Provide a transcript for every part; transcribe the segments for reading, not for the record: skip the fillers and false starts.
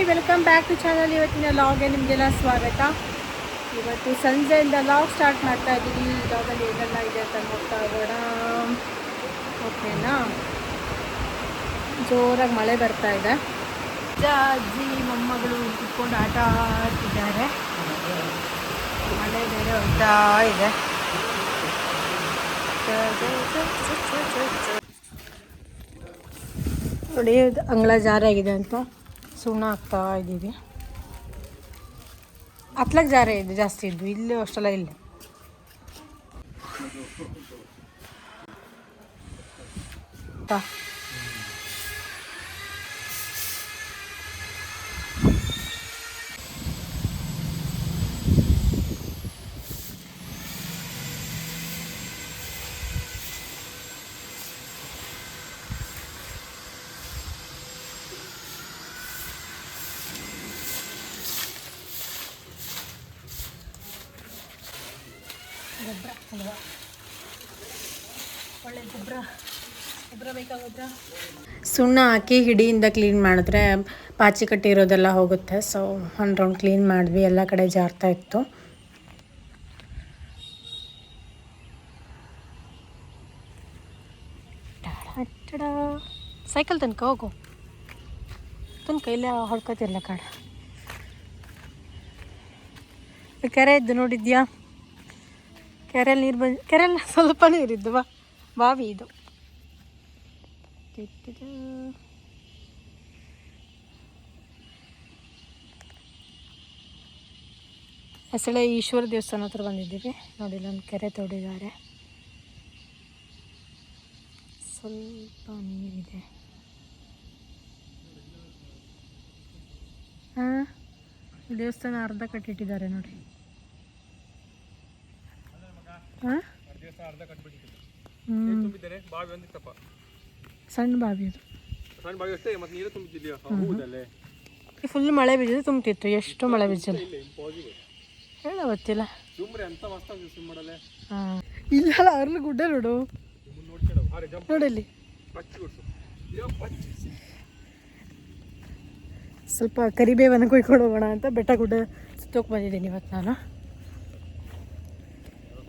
Welcome back to channel. ಇವತ್ತಿನ ಲಾಗ್ಗೆ ನಿಮಗೆಲ್ಲ ಸ್ವಾಗತ. ಇವತ್ತು ಸಂಜೆಯಿಂದ ಲಾಗ್ ಸ್ಟಾರ್ಟ್ ಮಾಡ್ತಾ ಇದ್ದೀವಿ. ಈ ಲಾಗಲ್ಲಿ ಏನೆಲ್ಲ ಇದೆ ಅಂತ ನೋಡ್ತಾ ಹೋಗೋಣ. ಓಕೆನಾ? ಜೋರಾಗಿ ಮಳೆ ಬರ್ತಾ ಇದೆ. ಅಜ್ಜಿ ಮೊಮ್ಮಗಳು ಕುತ್ಕೊಂಡು ಆಟ ಆಡ್ತಿದ್ದಾರೆ. ಮಳೆ ಬೇರೆ ಹೋಗ್ತಾ ಇದೆ. ನೋಡಿ ಅಂಗಳ ಜಾರಿ ಆಗಿದೆ ಅಂತ ಸುಣ್ಣ ಹಾಕ್ತಾ ಇದ್ದೀವಿ. ಅತ್ಲಾಗ ಜಾರಿ ಇದೆ ಜಾಸ್ತಿ ಇದ್ದು, ಇಲ್ಲಿ ಅಷ್ಟೆಲ್ಲ ಇಲ್ಲ. ಗೊಬ್ಬರ ಅಲ್ವಾ, ಒಳ್ಳೆ ಗೊಬ್ಬರ ಬೇಕಾಗೋದ್ರ. ಸುಣ್ಣ ಹಾಕಿ ಹಿಡಿಯಿಂದ ಕ್ಲೀನ್ ಮಾಡಿದ್ರೆ ಪಾಚಿ ಕಟ್ಟಿರೋದೆಲ್ಲ ಹೋಗುತ್ತೆ. ಸೊ 1 ರೌಂಡ್ ಕ್ಲೀನ್ ಮಾಡಿದ್ವಿ. ಎಲ್ಲ ಕಡೆ ಜಾರ್ತಾ ಇತ್ತು. ಸೈಕಲ್ ತನಕ ಹೋಗು, ತನಕ ಇಲ್ಲ ಹೊಡ್ಕೋತಿರ್ಲ ಕಡೆ. ಕೆರೆ ಇದ್ದು ನೋಡಿದ್ಯಾ? ಕೆರೆಯಲ್ಲಿ ನೀರು ಕೆರೆಯಲ್ಲಿ ಸ್ವಲ್ಪ ನೀರಿದ್ದು. ಬಾವಿ ಇದು. ಹೆಸಳೆ ಈಶ್ವರ ದೇವಸ್ಥಾನ ಹತ್ರ ಬಂದಿದ್ದೀವಿ. ನೋಡಿ, ಒಂದು ಕೆರೆ ತೋಡಿದ್ದಾರೆ. ಸ್ವಲ್ಪ ನೀರಿದೆ. ಹಾಂ, ದೇವಸ್ಥಾನ ಅರ್ಧ ಕಟ್ಟಿಟ್ಟಿದ್ದಾರೆ ನೋಡಿ. ಸಣ್ಣ ಬಾವಿ ಅದು. ಫುಲ್ ಮಳೆ ಬಿದ್ದಿದ್ದು ತುಂಬ್ತಿತ್ತು. ಎಷ್ಟು ಮಳೆ ಬಿದ್ದಿಲ್ಲ ಹೇಳ ಗೊತ್ತಿಲ್ಲ. ಹಾಂ, ಇಲ್ಲ ಅರ್ಲಿ ಗುಡ್ಡ ನೋಡು, ನೋಡಲ್ಲಿ. ಸ್ವಲ್ಪ ಕರಿಬೇವನ್ನು ಕೊಯ್ಕೊಂಡು ಹೋಗೋಣ ಅಂತ ಬೆಟ್ಟ ಗುಡ್ಡ ಸುತ್ತೋಕೆ ಬಂದಿದ್ದೀನಿ ಇವತ್ತು ನಾನು.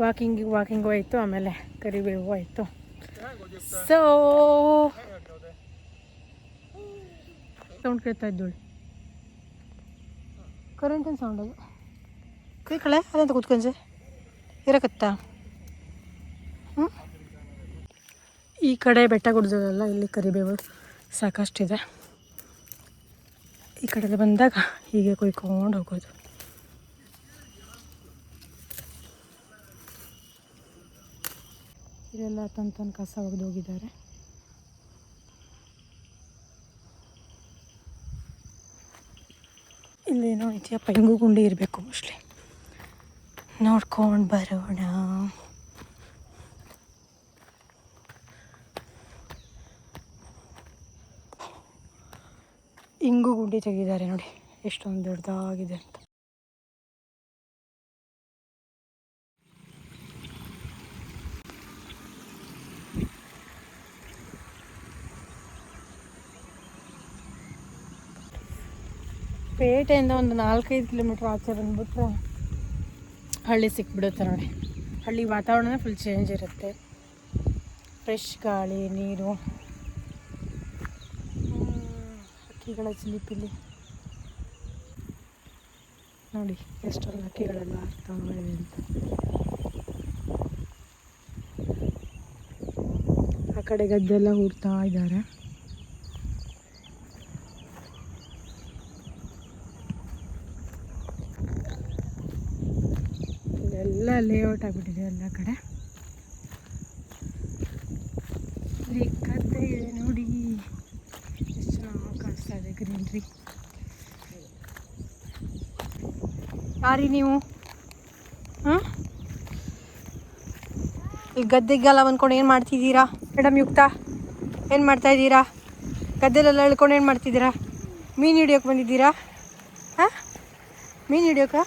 ವಾಕಿಂಗು ಆಯಿತು, ಆಮೇಲೆ ಕರಿಬೇವು ಆಯಿತು. ಸೊ ಸೌಂಡ್ ಕೇಳ್ತಾ ಇದ್ದೋಳು, ಕರೆಂಟಿನ ಸೌಂಡ್ ಅದು. ಕೈ ಕಳೆ ಅದಂತ ಕೂತ್ಕೊಂಡೆ ಇರಕತ್ತಾ. ಈ ಕಡೆ ಬೆಟ್ಟ ಗುಡ್ಡದಲ್ಲ, ಇಲ್ಲಿ ಕರಿಬೇವು ಸಾಕಷ್ಟಿದೆ. ಈ ಕಡೆ ಬಂದಾಗ ಹೀಗೆ ಕೊಯ್ಕೊಂಡು ಹೋಗೋದು. ಇದೆಲ್ಲ ತನ್ನ ಕಸ ಒಗೆದೋಗಿದ್ದಾರೆ. ಇಲ್ಲೇನೋ ಇದೆಯಪ್ಪ, ಹಿಂಗೂ ಗುಂಡಿ ಇರಬೇಕು ಮೋಸ್ಟ್ಲಿ. ನೋಡ್ಕೊಂಡು ಬರೋಣ. ಹಿಂಗೂ ಗುಂಡಿ ತೆಗಿದ್ದಾರೆ ನೋಡಿ, ಎಷ್ಟೊಂದು ದೊಡ್ಡದಾಗಿದೆ ಅಂತ. ಪೇಟೆಯಿಂದ ಒಂದು 4-5 ಕಿಲೋಮೀಟ್ರ್ ಆಚೆ ಬಂದುಬಿಟ್ರೆ ಹಳ್ಳಿ ಸಿಕ್ಬಿಡುತ್ತೆ ನೋಡಿ. ಹಳ್ಳಿ ವಾತಾವರಣನೇ ಫುಲ್ ಚೇಂಜ್ ಇರುತ್ತೆ. ಫ್ರೆಶ್ ಗಾಳಿ, ನೀರು, ಹಕ್ಕಿಗಳ ಚಿಲಿಪಿಲಿ ನೋಡಿ, ಎಷ್ಟೊಂದು ಹಕ್ಕಿಗಳೆಲ್ಲ ಆಗ್ತಾವೆ ಅಂತ. ಆ ಕಡೆ ಗದ್ದೆಲ್ಲ ಹೂಡ್ತಾ ಇದ್ದಾರೆ. ಎಲ್ಲ ಲೇಔಟ್ ಆಗಿಬಿಟ್ಟಿದೆ ಎಲ್ಲ ಕಡೆ. ಇಲ್ಲಿ ಗದ್ದೆ ಇದೆ ನೋಡಿ, ಎಷ್ಟು ಚೆನ್ನಾಗಿ ಕಾಣಿಸ್ತಾ ಇದೆ ಗ್ರೀನ್ರಿ. ಯಾರಿ ನೀವು? ಹಾಂ, ಇಲ್ಲಿ ಗದ್ದೆಗೆಲ್ಲ ಬಂದ್ಕೊಂಡು ಏನು ಮಾಡ್ತಿದ್ದೀರಾ ಮೇಡಮ್? ಯುಕ್ತ ಏನು ಮಾಡ್ತಾಯಿದ್ದೀರಾ? ಗದ್ದೆಲೆಲ್ಲ ಎಳ್ಕೊಂಡು ಏನು ಮಾಡ್ತಿದ್ದೀರಾ? ಮೀನು ಹಿಡಿಯೋಕೆ ಬಂದಿದ್ದೀರಾ? ಹಾಂ, ಮೀನು ಹಿಡಿಯೋಕೆ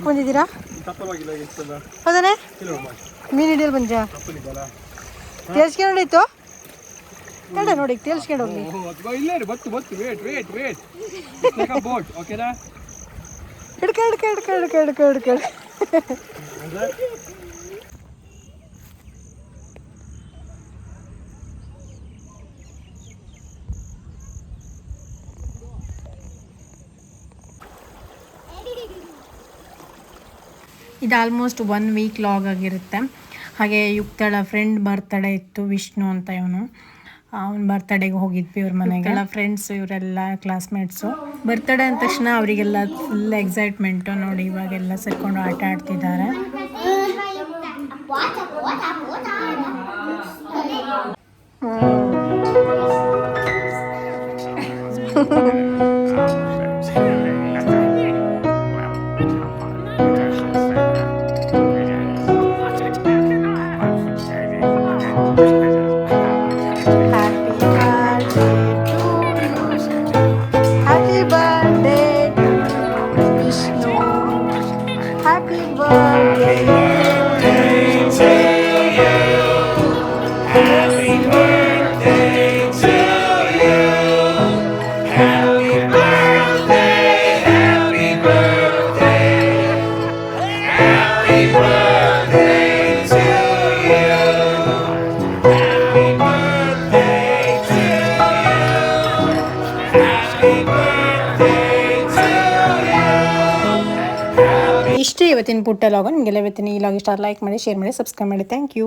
ಬಂದಿದ್ದೀರಾ? ಹೌದಾನೆ? ಮೀನು ಹಿಡಿಯಲು ಬಂದ್ಯಾ? ಎಷ್ಟು ನಡೀತು? ಕಡೆ ನೋಡಿ ತೇಲ್ಸ್ಕೊಂಡು ಹೋಗ್ಲಿ. ಇಲ್ಲೇ ಬತ್ತು ವೇಟ್ ಬೋಟ್ ಓಕೆನಾ. ಹಿಡ್ಕ ಇದು ಆಲ್ಮೋಸ್ಟ್ 1 ವೀಕ್ ಲಾಗ್ ಆಗಿರುತ್ತೆ. ಹಾಗೆ ಯುಕ್ತಳ ಫ್ರೆಂಡ್ ಬರ್ತಡೇ ಇತ್ತು, ವಿಷ್ಣು ಅಂತ ಇವನು. ಅವ್ನ ಬರ್ತಡೇಗೆ ಹೋಗಿದ್ವಿ ಇವ್ರ ಮನೆಗೆ. ಫ್ರೆಂಡ್ಸು ಇವರೆಲ್ಲ ಕ್ಲಾಸ್ಮೇಟ್ಸು. ಬರ್ತಡೇ ಅಂದ ತಕ್ಷಣ ಅವರಿಗೆಲ್ಲ ಫುಲ್ ಎಕ್ಸೈಟ್ಮೆಂಟು. ನೋಡಿ ಇವಾಗೆಲ್ಲ ಸೇರ್ಕೊಂಡು ಆಟ ಆಡ್ತಿದ್ದಾರೆ. ಇಷ್ಟೇ ಇವತ್ತಿನ ಪುಟ್ಟ ಲಾಗ್. ನಿಮಗೆಲ್ಲ ಇವತ್ತಿನ ಈ ಲಾಗ್ ಇಷ್ಟ ಲೈಕ್ ಮಾಡಿ, ಶೇರ್ ಮಾಡಿ, ಸಬ್ಸ್ಕ್ರೈಬ್ ಮಾಡಿ. Thank you.